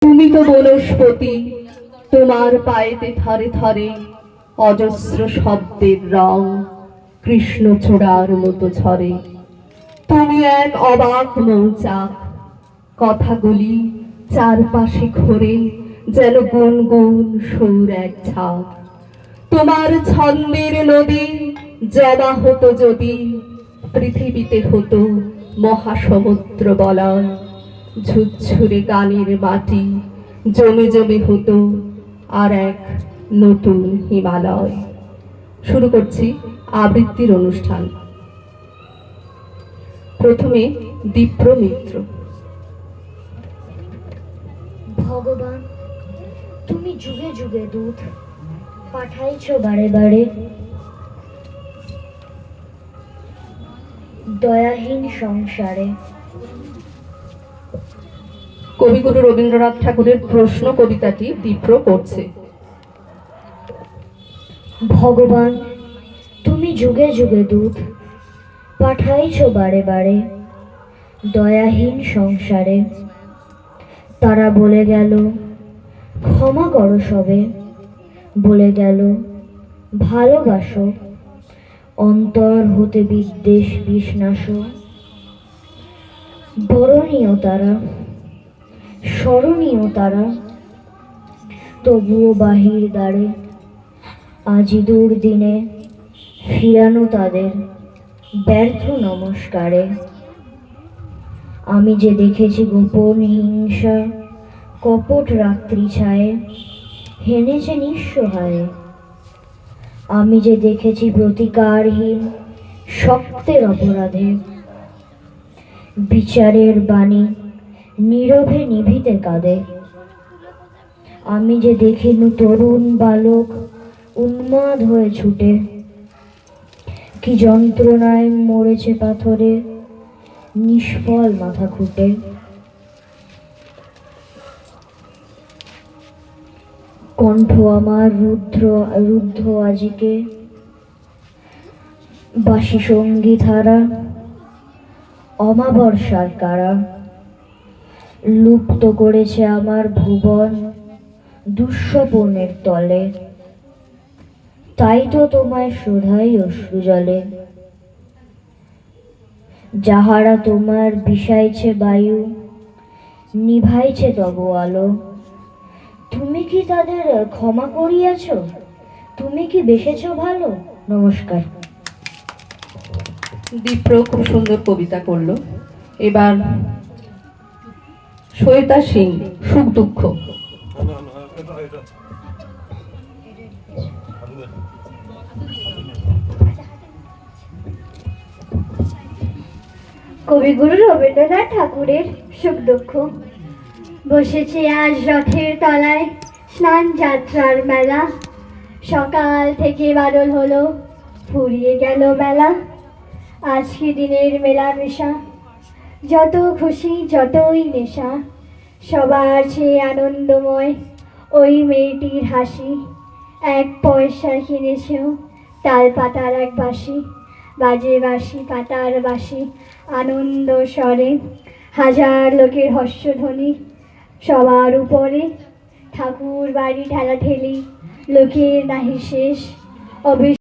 তুমি তো বনস্পতি, তোমার পায়েতে থরে থরে অজস্র শব্দের রং কৃষ্ণচূড়ার মতো ঝরে। তুমি এক অবাক মৌচাক, কথাগুলি চারপাশে ঘোরে যেন গুনগুন সুর এক ঝাঁক। তোমার ছন্দের নদী জমা হতো যদি পৃথিবীতে হতো মহাসমুদ্র বলয়। ঝুরঝুরে গানের মাটি জমে জমে হতো আর এক নতুন হিমালয়। শুরু করছি আবৃত্তির অনুষ্ঠান। প্রথমে দীপ্র মিত্র। ভগবান, তুমি যুগে যুগে দূত পাঠাইছ বারে বারে, দয়াহীন সংসারে। কবিগুরু রবীন্দ্রনাথ ঠাকুরের প্রশ্ন কবিতাটি দীপ্র পড়ছে। ভগবান, তুমি যুগে যুগে দূত পাঠাইছ বারে বারে, দয়াহীন সংসারে। তারা বলে গেল ক্ষমা করো সবে, বলে গেল ভালোবাসো, অন্তর হতে বিদ্বেষ বিষ্ণাস। বরণীয় তারা, স্মরণীয় তারা, তবুও বাহির দ্বারে আজি দুর্দিনে ফিরানো তাদের ব্যর্থ নমস্কারে। আমি যে দেখেছি গোপন হিংসা কপট রাত্রি ছায়ে হেনেছে নিঃসহায়ে। আমি যে দেখেছি প্রতিকারহীন শক্তের অপরাধে বিচারের বাণী নীরবে নিভিতে কাঁদে। আমি যে দেখিনু তরুণ বালক উন্মাদ হয়ে ছুটে, কি যন্ত্রণায় মরেছে পাথরে নিষ্ফল মাথা খুঁটে। কণ্ঠ আমার রুদ্ধ আজিকে, বাসি সঙ্গীত হারা অমাবর্ষার কারা। লুপ্ত করেছে আমার ভুবন দুঃস্বপনের তলে, তাই তো তোমায় শোধাই অশ্রু জলে। যাহারা তোমার বিষাইছে বায়ু নিভাইছে তব আলো, তুমি কি তাদের ক্ষমা করিয়াছ? তুমি কি বেসেছ ভালো? নমস্কার। দীপ্র খুব সুন্দর কবিতা করলো। এবার শ্বেতা সিং, সুখ দুঃখ। কবিগুরু রবীন্দ্রনাথ ঠাকুরের সুখ দুঃখ। বসেছে আজ রথের তলায় স্নান যাত্রার মেলা, সকাল থেকে বাদল হলো ফুরিয়ে গেল বেলা। আজকে দিনের মেলামেশা, যত খুশি যতই নেশা, সবার চেয়ে আনন্দময় ওই মেয়েটির হাসি। এক পয়সা কিনেছেও তাল পাতার এক বাঁশি, বাজে বাঁশি পাতার বাঁশি আনন্দ স্বরে। হাজার লোকের হর্ষধ্বনি সবার উপরে, ঠাকুর বাড়ি ঠেলাঠেলি লোকের নাহি শেষ।